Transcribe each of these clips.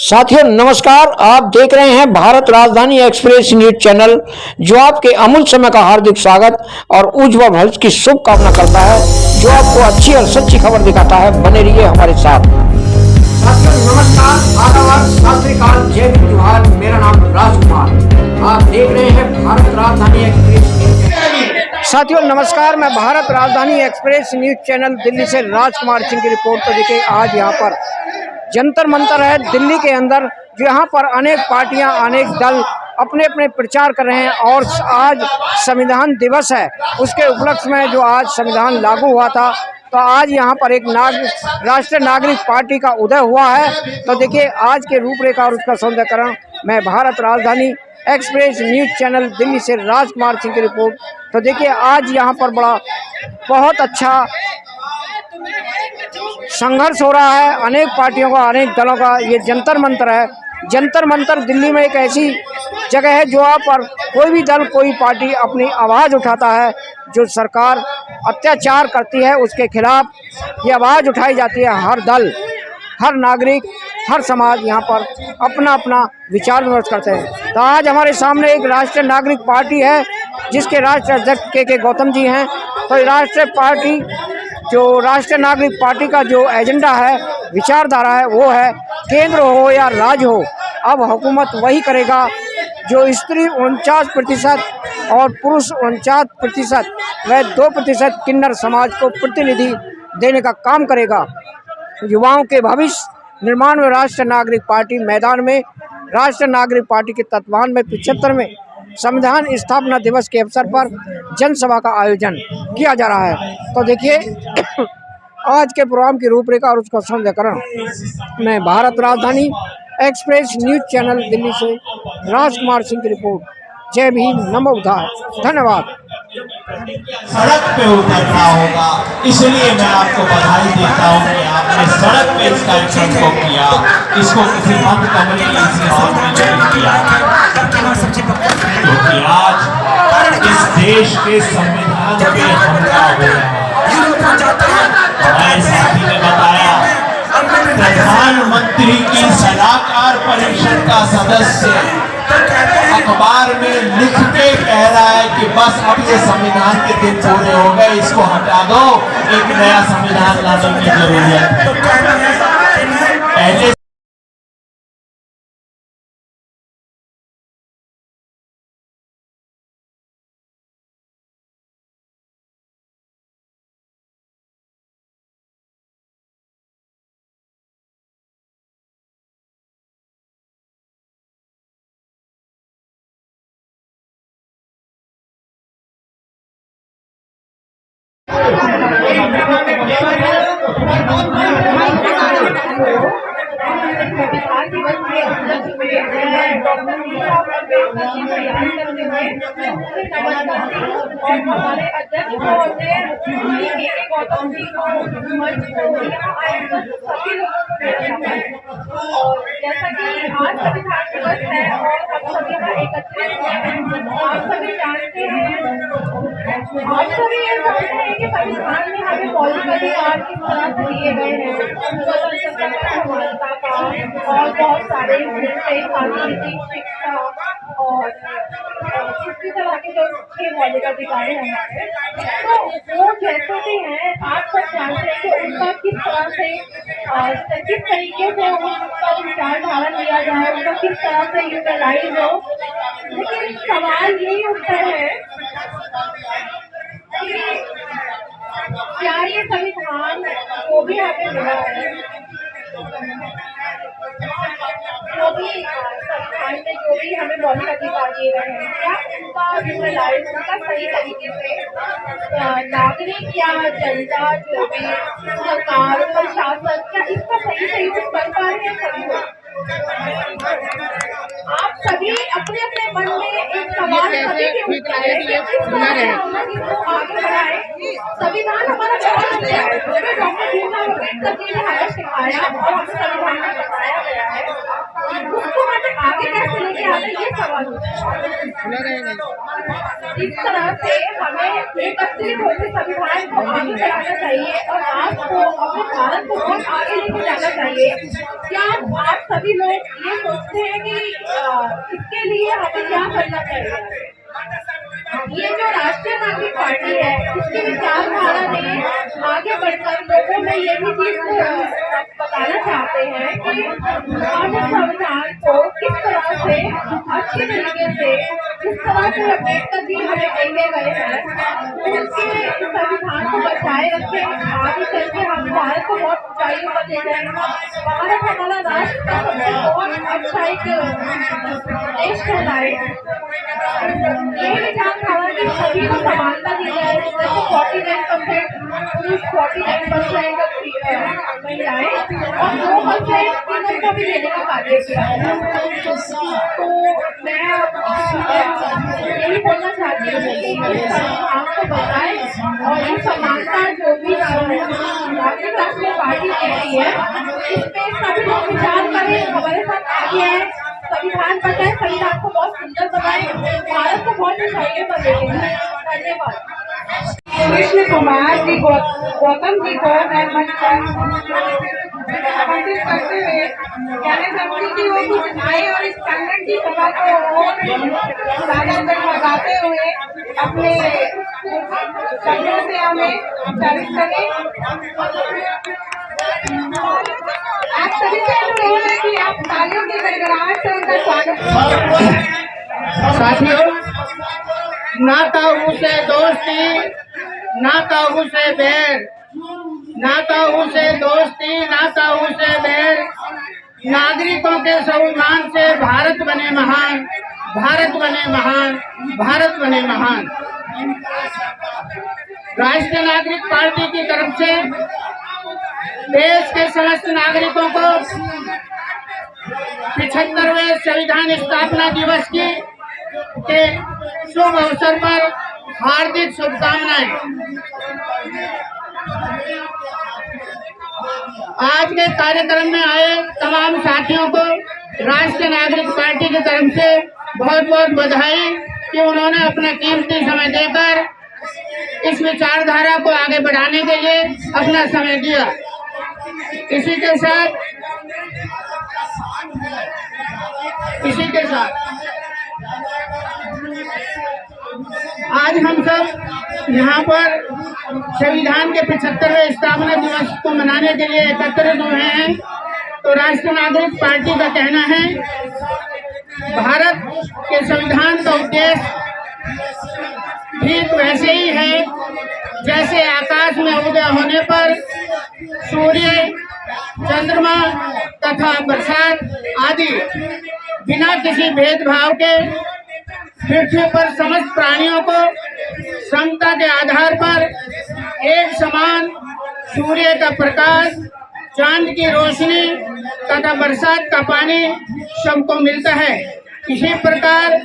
साथियों नमस्कार। आप देख रहे हैं भारत राजधानी एक्सप्रेस न्यूज चैनल, जो आपके अमूल्य समय का हार्दिक स्वागत और उज्जवल भविष्य की शुभकामना करता है, जो आपको अच्छी और सच्ची खबर दिखाता है। बने रहिए हमारे साथ। साथियों नमस्कार, आदाब, सत श्री अकाल, जय हिंद, जोहार। मेरा नाम राजकुमार। आप देख रहे हैं भारत राजधानी एक्सप्रेस। साथियों नमस्कार, मैं भारत राजधानी एक्सप्रेस न्यूज चैनल दिल्ली से राजकुमार सिंह की रिपोर्ट। तो देखिए, आज यहाँ पर जंतर मंतर है दिल्ली के अंदर, जो यहाँ पर अनेक पार्टियां, अनेक दल अपने अपने प्रचार कर रहे हैं। और आज संविधान दिवस है, उसके उपलक्ष्य में जो आज संविधान लागू हुआ था, तो आज यहाँ पर एक राष्ट्रीय नागरिक पार्टी का उदय हुआ है। तो देखिए, आज के रूपरेखा और उसका सौंदर्यकरण मैं भारत राजधानी एक्सप्रेस न्यूज चैनल दिल्ली से राजकुमार सिंह की रिपोर्ट। तो देखिए, आज यहाँ पर बहुत अच्छा संघर्ष हो रहा है, अनेक पार्टियों का, अनेक दलों का। ये जंतर मंतर है। जंतर मंतर दिल्ली में एक ऐसी जगह है जहाँ पर कोई भी दल, कोई पार्टी अपनी आवाज़ उठाता है। जो सरकार अत्याचार करती है उसके खिलाफ ये आवाज़ उठाई जाती है। हर दल, हर नागरिक, हर समाज यहाँ पर अपना अपना विचार विमर्श करते हैं। तो आज हमारे सामने एक राष्ट्रीय नागरिक पार्टी है, जिसके राष्ट्रीय अध्यक्ष के गौतम जी हैं। तो राष्ट्रीय नागरिक पार्टी का जो एजेंडा है, विचारधारा है, वो है केंद्र हो या राज्य हो, अब हुकूमत वही करेगा जो स्त्री 49% और पुरुष 49% व 2% किन्नर समाज को प्रतिनिधि देने का काम करेगा। युवाओं के भविष्य निर्माण में राष्ट्रीय नागरिक पार्टी मैदान में। राष्ट्रीय नागरिक पार्टी के तत्वावधान में 75वें संविधान स्थापना दिवस के अवसर पर जनसभा का आयोजन किया जा रहा है। तो देखिए, आज के प्रोग्राम की रूपरेखा और उसका सौंदर्यकरण मैं भारत राजधानी एक्सप्रेस न्यूज चैनल दिल्ली से राजकुमार सिंह की रिपोर्ट। जय भीम, नमो बुद्धाय, धन्यवाद। सड़क पे उतरना होगा, इसलिए मैं आपको बधाई देता हूँ कि आपने सड़क पे इस कार्यक्रम को किया। इसको किसी बंद कमरे में, किसी हॉल में नहीं किया, क्योंकि आज इस देश के संविधान पे हमला हो रहा है। हमारे साथी ने बताया, प्रधानमंत्री की सलाहकार परिषद का सदस्य अखबार में लिख के कह रहा है कि बस अब ये संविधान के दिन पूरे हो गए, इसको हटा दो, एक नया संविधान लाने की जरूरत है। पहले संविधान दिवस के उपलक्ष्य में डॉक्टर भीमराव अम्बेडकर जी को याद करते हुए और हमारे अध्यक्ष महोदय के गौतम जी को मंच को यहाँ आए सभी लोगों को। और जैसा कि आज संविधान दिवस है और हम सभी का एकत्रित आप सभी जानते हैं, आप सभी ये जानते हैं कि संविधान में हमें मौलिक अधिकार किस तरह से दिए गए हैं, स्वतंत्रता, समानता का, और बहुत सारे जैसे राजनीतिक, शिक्षा और किसी तरह के जो मौलिक अधिकार हैं हमारे, तो वो जैसे भी हैं आप सब जानते हैं कि उनका किस तरह से, किस तरीके से उनका विचार धारण किया जाए, उनका किस तरह से यूटिलाइज हो। लेकिन सवाल यही उठता है कि क्या ये संविधान को भी हमें मिला है, जो भी संविधान में जो भी हमें मौलिक अधिकार दिए गए हैं, क्या उनका यूटिलाइज, उनका सही तरीके से नागरिक या जनता, जो भी सरकार, प्रशासन, क्या इसका सही यूज कर पा रहे हैं सभी लोग? आप सभी अपने अपने मन में एक सवाल सभी के उठता है कि किस तरह से हम इसको आगे बढ़ाएं। संविधान हमारा बहुत अच्छा है, जिसमें डॉक्टर भीमराव अम्बेडकर जी ने हमें सिखाया और हमें संविधान में बताया गया है, उसको हमें आगे कैसे लेके आते, ये सवाल होता है। इस तरह से हमें एकत्रित होकर संविधान को आगे बढ़ाना चाहिए और आपको अपने भारत भारत को बहुत आगे लेके जाना चाहिए। क्या आप सभी लोग ये सोचते हैं कि इसके लिए हमें क्या करना चाहिए? ये जो राष्ट्रीय नागरिक पार्टी है, इसकी विचारधारा ने आगे बढ़कर लोगों में ये भी चीज बताना चाहते हैं कि हम संविधान को किस तरह से अच्छी तरीके से, जिस तरह से अम्बेडकर जी हमें देखे गए हैं, उसके संविधान को बचाए रखें, आगे चल के हम भारत को बहुत ऊंचाइयों पर ले जाएंगे। भारत हमारा राष्ट्र का सबसे बहुत अच्छा एक देश कहलाए। ये विचारधारा की सभी को समानता दी जाए, जैसे 49% पुरुष, 49% महिलाएं और 2% तीनों को भी देने का कार्य किया है। तो मैं यही बोलना चाहती हूँ कि इस संविधान को बताए और ये समानता जो भी नागरिक राष्ट्रीय पार्टी दे रही है, इसमें सभी लोग विचार करें, हमारे साथ आगे आए, संविधान बताए, संविधान को बहुत सुंदर बनाए, भारत को बहुत ऊंचाइयों पर लेके जाए। धन्यवाद। कृष्ण कुमार जी गौतम जी को मैं मंच पर आमंत्रित करते हुए कहना चाहूंगी कि वो कुछ आए और इस संगठन की सभा को और ज्यादा जगमगाते हुए अपने शब्दों से हमें चालित करें। आप सभी से अनुरोध है कि आप तालियों की गड़गड़ाहट से उनका स्वागत करें। साथियों, ना ताऊ से दोस्ती, ना ताऊ से बैर, ना ताऊ से दोस्ती, ना ताऊ से बैर, नागरिकों के सम्मान से भारत बने महान, भारत बने महान, भारत बने महान। राष्ट्रीय नागरिक पार्टी की तरफ से देश के समस्त नागरिकों को 75वें संविधान स्थापना दिवस के शुभ अवसर पर हार्दिक शुभकामनाएं। आज के कार्यक्रम में आए तमाम साथियों को राष्ट्रीय नागरिक पार्टी की तरफ से बहुत बहुत बधाई कि उन्होंने अपना कीमती समय देकर इस विचारधारा को आगे बढ़ाने के लिए अपना समय दिया। इसी के साथ आज हम सब यहाँ पर संविधान के 75वें स्थापना दिवस को मनाने के लिए एकत्रित हुए हैं। तो राष्ट्रीय नागरिक पार्टी का कहना है, भारत के संविधान का उद्देश्य ठीक वैसे ही है जैसे आकाश में उदय होने पर सूर्य, चंद्रमा तथा बरसात आदि बिना किसी भेदभाव के पृथ्वी पर समस्त प्राणियों को समता के आधार पर एक समान सूर्य का प्रकाश, चांद की रोशनी तथा बरसात का पानी सबको मिलता है। इसी प्रकार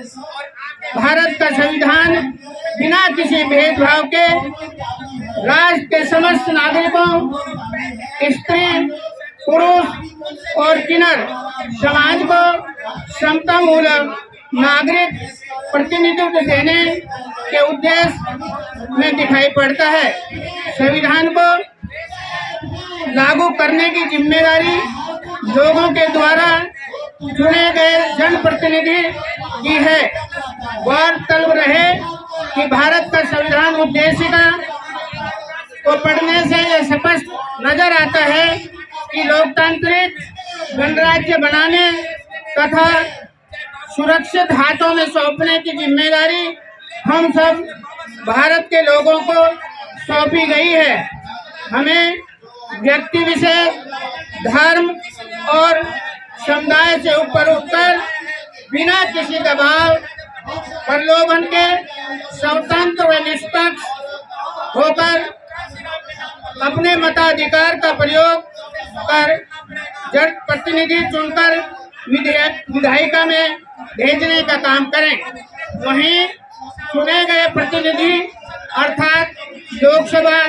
भारत का संविधान बिना किसी भेदभाव के राष्ट्र के समस्त नागरिकों, स्त्री, पुरुष और किन्नर समाज को समता मूलक नागरिक प्रतिनिधित्व देने के उद्देश्य में दिखाई पड़ता है। संविधान को लागू करने की जिम्मेदारी लोगों के द्वारा चुने गए जनप्रतिनिधि की है। गौरतलब रहे कि भारत का संविधान उद्देशिका को पढ़ने से यह स्पष्ट नजर आता है कि लोकतांत्रिक गणराज्य बनाने तथा सुरक्षित हाथों में सौंपने की जिम्मेदारी हम सब भारत के लोगों को सौंपी गई है। हमें व्यक्ति विशेष, धर्म और समुदाय से ऊपर उठकर बिना किसी दबाव, प्रलोभन के स्वतंत्र व निष्पक्ष होकर अपने मताधिकार का प्रयोग कर जन प्रतिनिधि चुनकर विधायिका में भेजने का काम करें। वहीं चुने गए प्रतिनिधि अर्थात लोकसभा,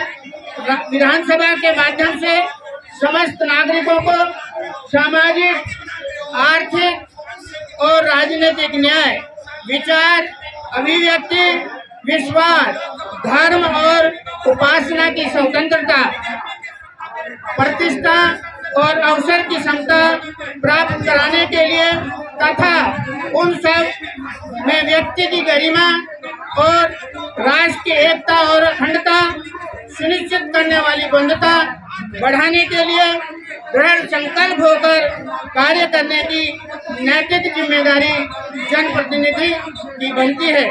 विधानसभा के माध्यम से समस्त नागरिकों को सामाजिक, आर्थिक और राजनीतिक न्याय, विचार, अभिव्यक्ति, विश्वास, धर्म और उपासना की स्वतंत्रता प्रतिष्ठा और अवसर की क्षमता प्राप्त कराने के लिए तथा उन सब में व्यक्ति की गरिमा और राष्ट्र की एकता और अखंडता सुनिश्चित करने वाली बंधुता बढ़ाने के लिए दृढ़ संकल्प होकर कार्य करने की नैतिक जिम्मेदारी जनप्रतिनिधि की बनती है।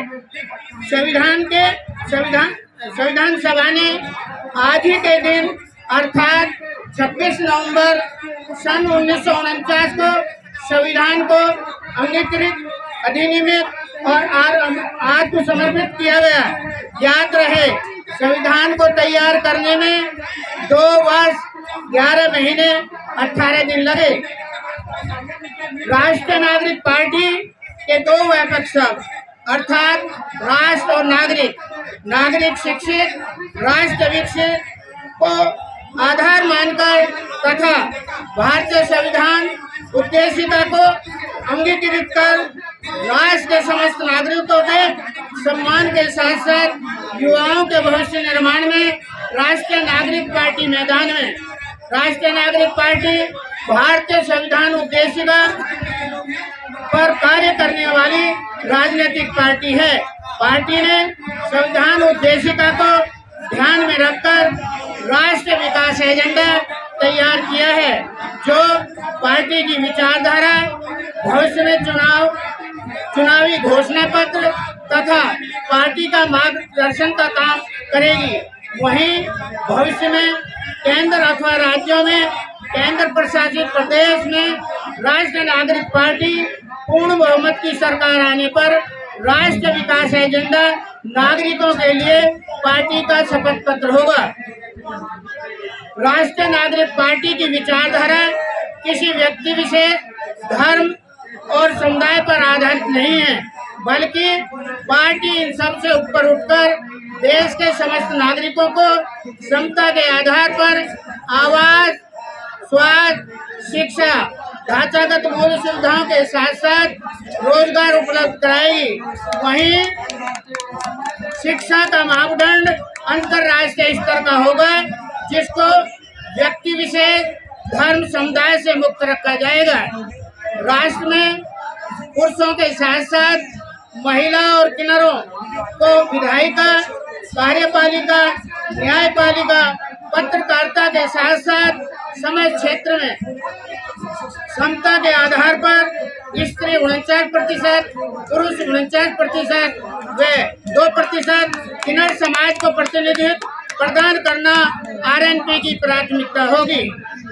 संविधान सभा ने आज ही के दिन अर्थात 26 नवंबर सन 1949 को संविधान को अंगीकृत, अधिनियमित और आत्मसमर्पित किया गया। याद रहे, संविधान को तैयार करने में 2 वर्ष 11 महीने 18 दिन लगे। राष्ट्रीय नागरिक पार्टी के 2 व्यापक शब्द अर्थात राष्ट्र और नागरिक, नागरिक शिक्षित, राष्ट्र विकसित को आधार मानकर तथा भारतीय संविधान उद्देशिका को अंगीकृत कर राष्ट्र के समस्त नागरिकों के सम्मान के साथ साथ युवाओं के भविष्य निर्माण में राष्ट्रीय नागरिक पार्टी मैदान में। राष्ट्रीय नागरिक पार्टी भारतीय संविधान उद्देशिका पर कार्य करने वाली राजनीतिक पार्टी है। पार्टी ने संविधान उद्देशिका को ध्यान में रखकर राष्ट्रीय विकास एजेंडा तैयार किया है, जो पार्टी की विचारधारा, भविष्य में चुनावी घोषणा पत्र तथा पार्टी का मार्गदर्शन का काम करेगी। वहीं भविष्य में केंद्र अथवा राज्यों में, केंद्र प्रशासित प्रदेश में राष्ट्रीय नागरिक पार्टी पूर्ण बहुमत की सरकार आने पर राष्ट्रीय विकास एजेंडा नागरिकों के लिए पार्टी का शपथ पत्र होगा। राष्ट्रीय नागरिक पार्टी की विचारधारा किसी व्यक्ति विशेष, धर्म और समुदाय पर आधारित नहीं है, बल्कि पार्टी इन सब से ऊपर उठकर देश के समस्त नागरिकों को क्षमता के आधार पर आवास, स्वास्थ्य, शिक्षा, ढांचागत मूलभूत सुविधाओं के साथ साथ रोजगार उपलब्ध कराएगी। वहीं शिक्षा का मापदंड अंतर्राष्ट्रीय स्तर का होगा, जिसको व्यक्ति विशेष, धर्म, समुदाय से मुक्त रखा जाएगा। राष्ट्र में पुरुषों के साथ साथ महिला और किन्नरों को विधायिका, कार्यपालिका, न्यायपालिका, पत्रकारिता के साथ साथ समाज क्षेत्र में क्षमता के आधार पर स्त्री 49%, पुरुष 49% व 2% किन्नर समाज को प्रतिनिधित्व प्रदान करना आरएनपी की प्राथमिकता होगी।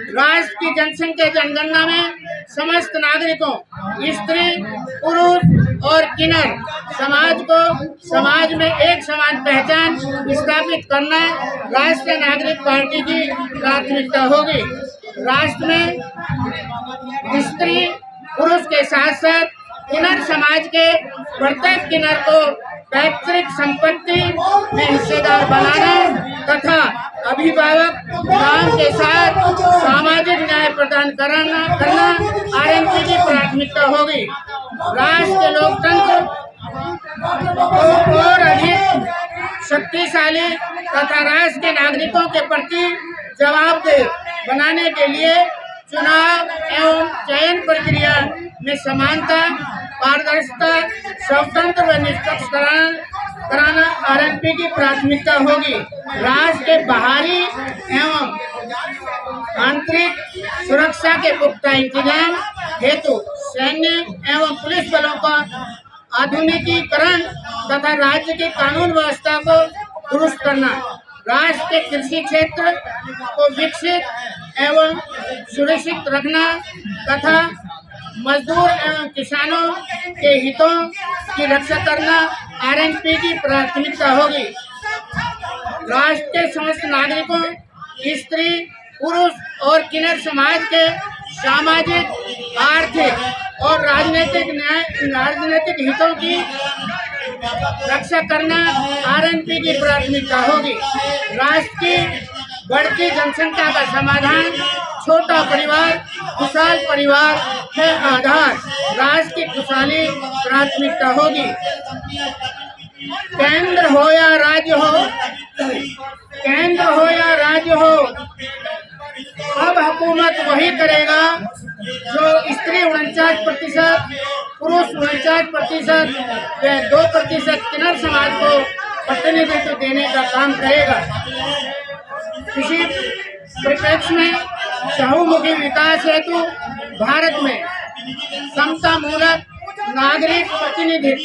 राष्ट्र की जनसंख्या जनगणना में समस्त नागरिकों, स्त्री, पुरुष और किन्नर समाज को समाज में एक समान पहचान स्थापित करना राष्ट्रीय नागरिक पार्टी की प्राथमिकता होगी। राष्ट्र में स्त्री, पुरुष के साथ साथ किन्नर समाज के प्रत्येक किन्नर को पैतृक संपत्ति में हिस्सेदार बनाना तथा अभिभावक नाम के साथ सामाजिक न्याय प्रदान करना आरएनपी की प्राथमिकता होगी। राष्ट्र के लोकतंत्र को और अधिक शक्तिशाली तथा राष्ट्र के नागरिकों के प्रति जवाबदेह बनाने के लिए चुनाव एवं चयन प्रक्रिया में समानता, पारदर्शिता, स्वतंत्र व निष्पक्ष कराना आरएनपी की प्राथमिकता होगी। राष्ट्र के बाहरी एवं आंतरिक सुरक्षा के पुख्ता इंतजाम हेतु सैन्य एवं पुलिस बलों का आधुनिकीकरण तथा राज्य की कानून व्यवस्था को दुरुस्त करना, राष्ट्र के कृषि क्षेत्र को विकसित एवं सुरक्षित रखना तथा मजदूर एवं किसानों के हितों की रक्षा करना आरएनपी की प्राथमिकता होगी। राष्ट्र के समस्त नागरिकों, स्त्री, पुरुष और किन्नर समाज के सामाजिक, आर्थिक और राजनीतिक हितों की रक्षा करना आरएनपी की प्राथमिकता होगी। राष्ट्र की बढ़ती जनसंख्या का समाधान छोटा परिवार, खुशहाल परिवार है आधार। राष्ट्र की खुशहाली प्राथमिकता होगी। केंद्र हो या राज्य हो, अब हुकूमत वही करेगा जो स्त्री 49%, पुरुष 49% व 2% किन्नर समाज को प्रतिनिधित्व देने का काम करेगा। इसी परिप्रेक्ष्य में बहुमुखी विकास हेतु भारत में समता मूलक नागरिक प्रतिनिधित्व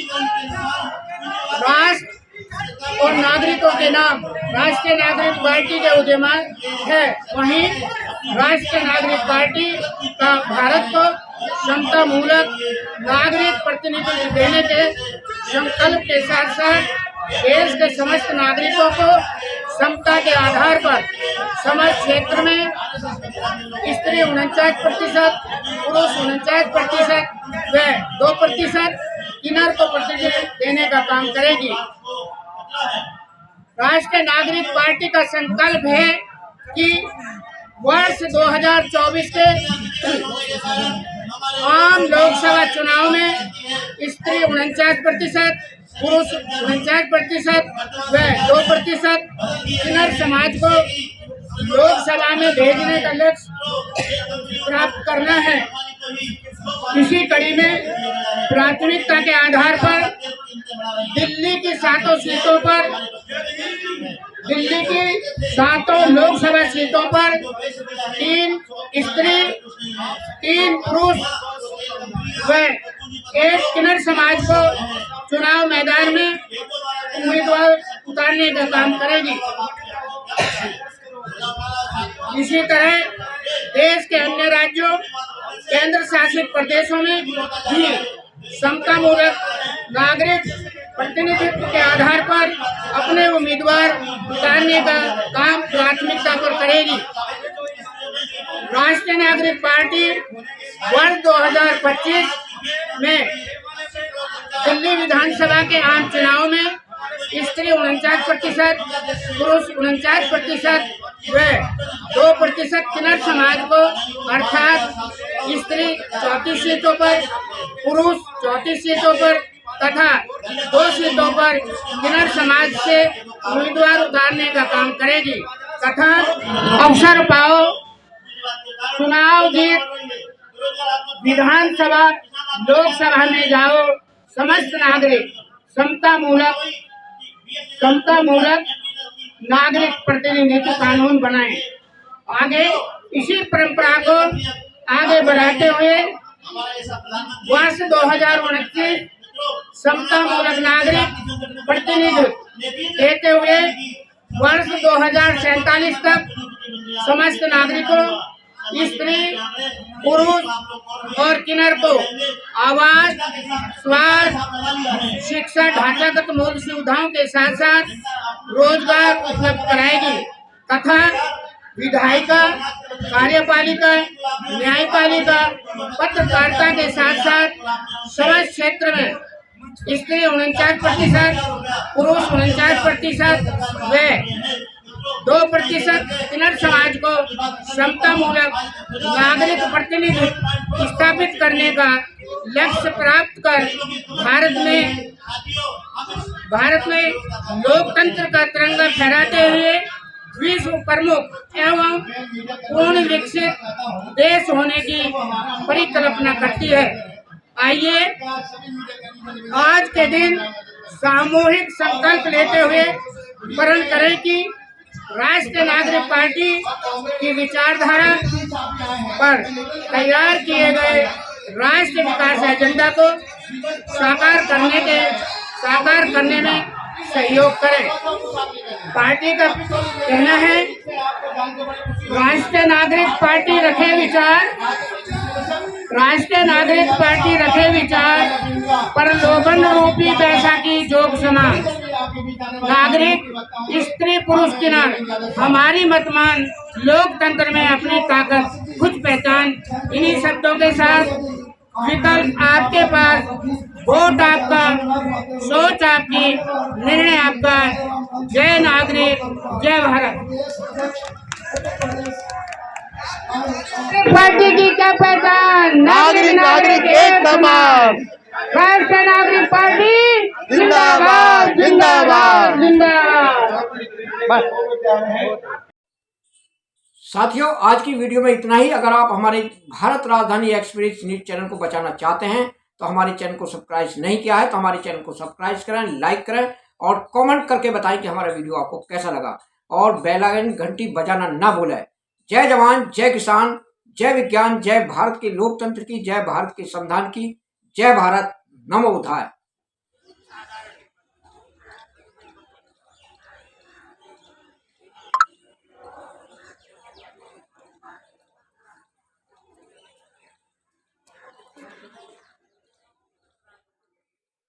राष्ट्र और नागरिकों के नाम राष्ट्रीय नागरिक पार्टी के उद्यमान है। वहीं राष्ट्रीय नागरिक पार्टी का भारत को समता मूलक नागरिक प्रतिनिधित्व देने के संकल्प के साथ साथ देश के समस्त नागरिकों को समता के आधार पर समस्त क्षेत्र में स्त्री 49%, पुरुष 49% व 2% किन्नर को प्रतिनिधित्व देने का काम करेगी। राष्ट्रीय नागरिक पार्टी का संकल्प है कि वर्ष 2024 के आम लोकसभा चुनाव में स्त्री 49%, पुरुष 49% व 2% किन्नर समाज को लोकसभा में भेजने का लक्ष्य प्राप्त करना है। इसी कड़ी में प्राथमिकता के आधार पर दिल्ली की 7 लोकसभा सीटों पर 3 स्त्री, 3 पुरुष व 1 किन्नर समाज को चुनाव मैदान में उम्मीदवार उतारने का काम करेगी। इसी तरह देश के अन्य राज्यों, केंद्र शासित प्रदेशों में भी समता मूलक नागरिक प्रतिनिधित्व के आधार पर अपने उम्मीदवार उतारने का काम प्राथमिकता पर करेगी। राष्ट्रीय नागरिक पार्टी वर्ष 2025 में दिल्ली विधानसभा के आम चुनाव में स्त्री 49%, पुरुष 49% व 2% किन्नर समाज को अर्थात स्त्री 34 सीटों पर, पुरुष 34 सीटों पर तथा 2 सीटों पर किन्नर समाज से उम्मीदवार उतारने का काम करेगी तथा अवसर पाओ चुनाव जीत विधानसभा लोकसभा में जाओ समस्त नागरिक समता मूलक नागरिक प्रतिनिधित्व कानून बनाएं। आगे इसी परंपरा को आगे बढ़ाते हुए वर्ष 2029 समता मूलक नागरिक प्रतिनिधित्व देते हुए वर्ष 2047 तक समस्त नागरिकों स्त्री, पुरुष और किन्नर को आवास, स्वास्थ्य, शिक्षा, ढांचागत मूल सुविधाओं के साथ साथ रोजगार उपलब्ध कराएगी तथा विधायिका, कार्यपालिका, न्यायपालिका, पत्रकारिता के साथ साथ समस्त क्षेत्र में स्त्री 49%, पुरुष 49% व 2% किन्नर समाज को समता मूलक नागरिक प्रतिनिधित्व स्थापित करने का लक्ष्य प्राप्त कर भारत में लोकतंत्र का तिरंगा फहराते हुए विश्व प्रमुख एवं पूर्ण विकसित देश होने की परिकल्पना करती है। आइए आज के दिन सामूहिक संकल्प लेते हुए प्रण करें कि राष्ट्रीय नागरिक पार्टी की विचारधारा पर तैयार किए गए राष्ट्रीय विकास एजेंडा को साकार करने में सहयोग करें। पार्टी का कहना है राष्ट्रीय नागरिक पार्टी रखे विचार प्रलोभन रूपी बैसाखी जोग समान नागरिक स्त्री पुरुष किन्नर हमारी मतमान लोकतंत्र में अपनी ताकत खुद पहचान। इन्हीं शब्दों के साथ विकल्प आपके पास, वोट आपका, सोच आपकी, निर्णय आपका। जय नागरिक, जय भारत। पार्टी की क्या पहचान? नागरिक एक समान। राष्ट्रीय नागरिक पार्टी जिंदाबाद जिंदाबाद जिंदाबाद। साथियों, आज की वीडियो में इतना ही। अगर आप हमारे भारत राजधानी एक्सप्रेस न्यूज चैनल को बचाना चाहते हैं तो हमारे चैनल को सब्सक्राइब नहीं किया है तो हमारे चैनल को सब्सक्राइब करें, लाइक करें और कमेंट करके बताएं कि हमारा वीडियो आपको कैसा लगा और बेल आइकन घंटी बजाना ना भूलें। जय जवान, जय किसान, जय विज्ञान, जय भारत के लोकतंत्र की, जय भारत के संविधान की, जय भारत, नमो बुद्धाय।